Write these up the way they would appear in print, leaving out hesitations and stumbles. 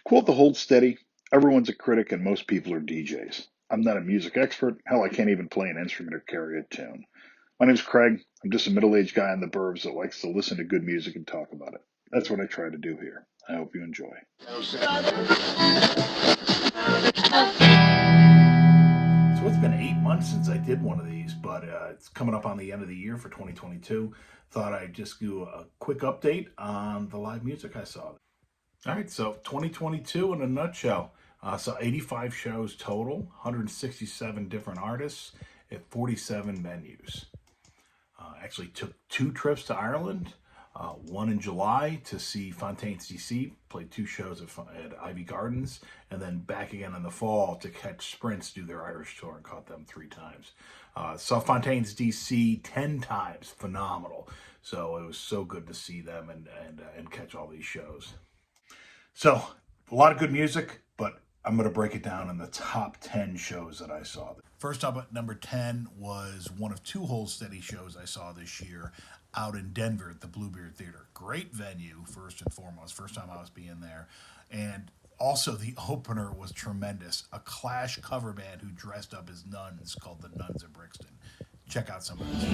Quote the hold steady, everyone's a critic and most people are DJs. I'm not a music expert. Hell, I can't even play an instrument or carry a tune. My name's Craig. I'm just a middle-aged guy in the burbs that likes to listen to good music and talk about it. That's what I try to do here. I hope you enjoy. So it's been 8 months since I did one of these, but it's coming up on the end of the year for 2022. Thought I'd just do a quick update on the live music I saw. All right, so 2022 in a nutshell. Saw 85 shows total, 167 different artists at 47 venues. Actually took 2 trips to Ireland, one in July to see Fontaines D.C, played 2 shows at Ivy Gardens, and then back again in the fall to catch Sprints do their Irish tour and caught them 3 times. Saw Fontaines D.C 10 times, phenomenal. So it was so good to see them and catch all these shows. So a lot of good music, but I'm going to break it down in the top 10 shows that I saw. First up at number 10 was one of 2 hold steady shows I saw this year out in Denver at the Bluebeard Theater. Great venue, first and foremost. First time I was being there. And also the opener was tremendous. A Clash cover band who dressed up as nuns called the Nuns of Brixton. Check out some of this.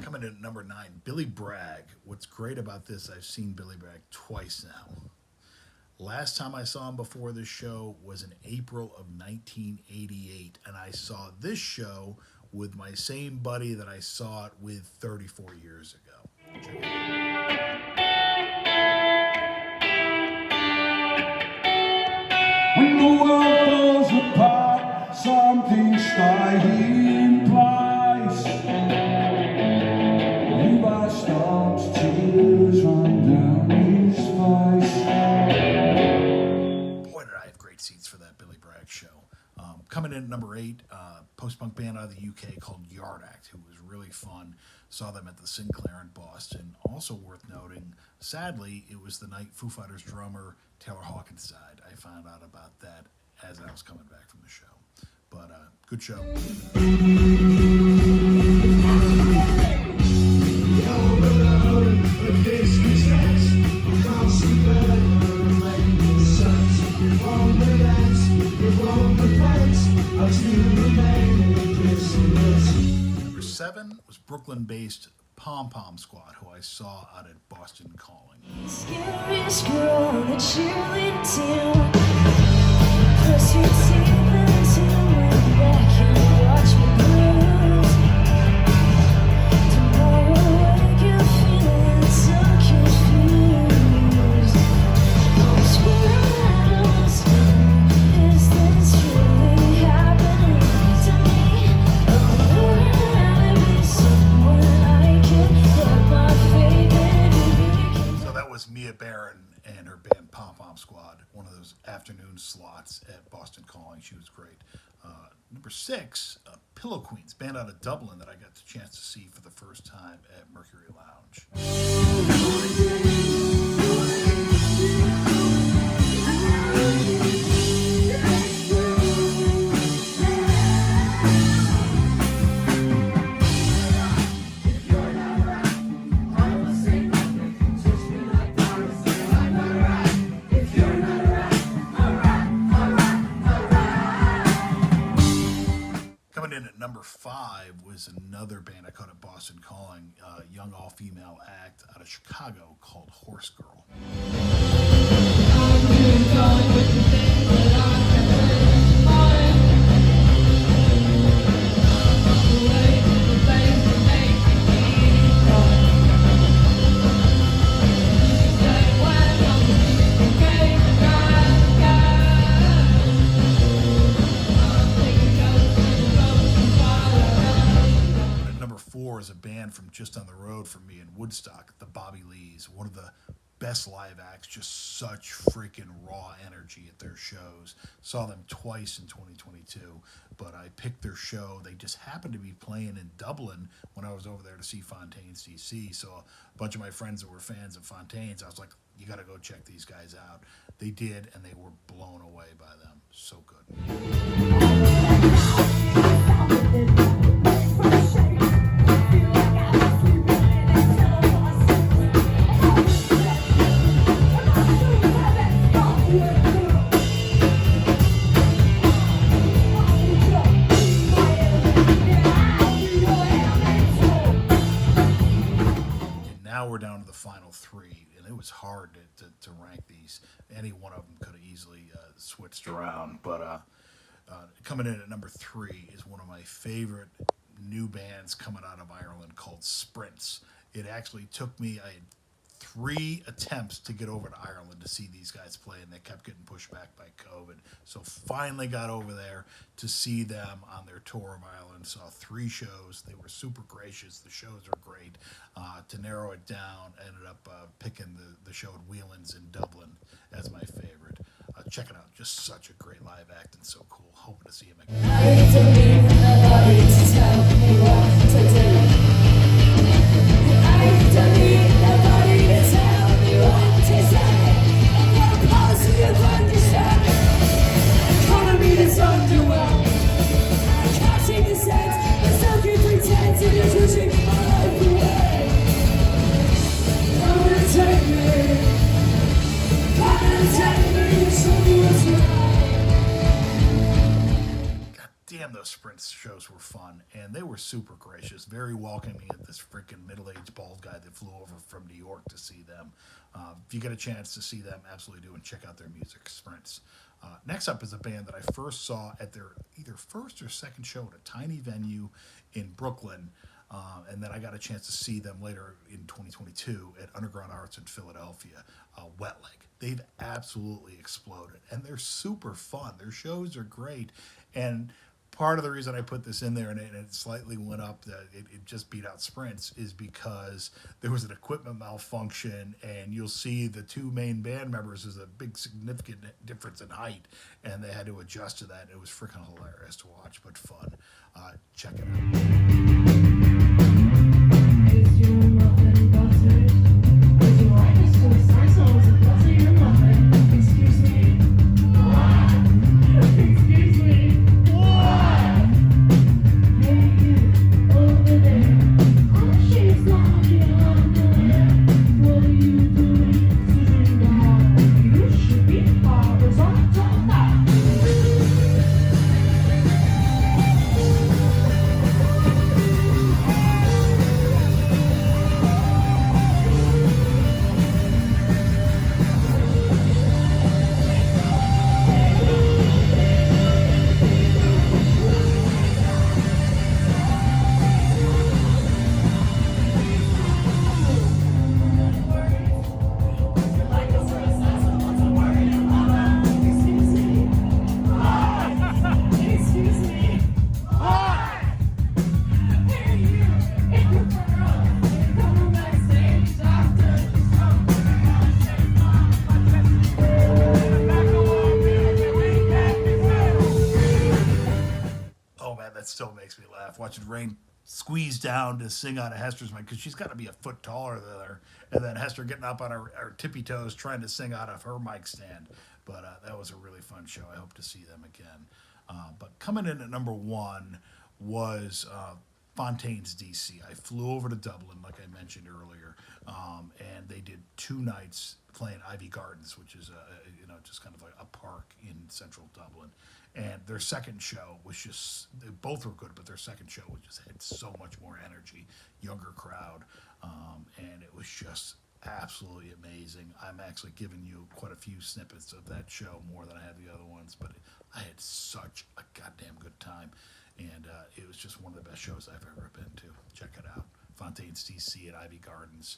Coming in at number 9, Billy Bragg. What's great about this, I've seen Billy Bragg twice now. Last time I saw him before this show was in April of 1988, and I saw this show with my same buddy that I saw it with 34 years ago. Check it out. When the world falls apart, something stay in place. Levi stops, tears run down his face. Boy, did I have great seats for that Billy Bragg show. Coming in at number 8, post-punk band out of the UK called Yard Act, who was really fun. Saw them at the Sinclair in Boston. Also worth noting, sadly, it was the night Foo Fighters drummer Taylor Hawkins died. I found out about that as I was coming back from the show. But good show. Number 7 was Brooklyn-based Pom Pom Squad, who I saw out at Boston Calling. Scariest girl on the cheerleading team. Press your teeth into my back and watch me bruise. Tomorrow wake up feeling so confused. I swear I was wrong. Is this really happening to me? Oh, I'd be someone I can put my faith in. So that was Mia Barron and her band Pom Pom Squad, one of those afternoon slots at Boston Calling. She was great. Number 6, Pillow Queens, band out of Dublin that I got the chance to see for the first time at Mercury Lounge. Coming in at number 5 was another band I caught at Boston Calling, a young all-female act out of Chicago called Horsegirl. Number 4 is a band from just on the road from me in Woodstock, the Bobby Lees, one of the best live acts, just such freaking raw energy at their shows. Saw them twice in 2022, but I picked their show. They just happened to be playing in Dublin when I was over there to see Fontaines D.C. So a bunch of my friends that were fans of Fontaines, I was like, you got to go check these guys out. They did, and they were blown away by them. So good. Now we're down to the final three, and it was hard to rank these. Any one of them could have easily switched around, but coming in at number 3 is one of my favorite new bands coming out of Ireland called Sprints. It actually took me, I had 3 attempts to get over to Ireland to see these guys play, and they kept getting pushed back by COVID. So finally got over there to see them on their tour of Ireland. Saw 3 shows. They were super gracious. The shows are great. To narrow it down, I ended up picking the show at Whelan's in Dublin as my favorite. Check it out. Just such a great live act and so cool. Hoping to see him again. Damn, those Sprints shows were fun, and they were super gracious, very welcoming at this freaking middle-aged bald guy that flew over from New York to see them. If you get a chance to see them, absolutely do, and check out their music, Sprints. Next up is a band that I first saw at their either first or second show at a tiny venue in Brooklyn, and then I got a chance to see them later in 2022 at Underground Arts in Philadelphia, Wet Leg. They've absolutely exploded, and they're super fun. Their shows are great, and part of the reason I put this in there and it slightly went up, it just beat out Sprints, is because there was an equipment malfunction, and you'll see the 2 main band members is a big significant difference in height, and they had to adjust to that. It was freaking hilarious to watch, but fun. Check it out. Still makes me laugh watching Rain squeeze down to sing out of Hester's mic, because she's got to be a foot taller than her, and then Hester getting up on her tippy toes trying to sing out of her mic stand. But that was a really fun show. I hope to see them again. But coming in at number 1 was Fontaines D.C. I flew over to Dublin, like I mentioned earlier, and they did 2 nights playing Ivy Gardens, which is just kind of like a park in central Dublin. And their second show was just, they both were good, but their second show was just had so much more energy, younger crowd, and it was just absolutely amazing. I'm actually giving you quite a few snippets of that show, more than I have the other ones, but I had such a goddamn good time, and it was just one of the best shows I've ever been to. Check it out. Fontaines D.C. at Ivy Gardens.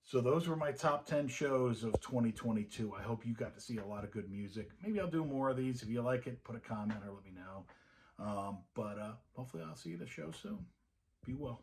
So those were my top 10 shows of 2022. I hope you got to see a lot of good music. Maybe I'll do more of these. If you like it, put a comment or let me know. But hopefully I'll see you at the show soon. Be well.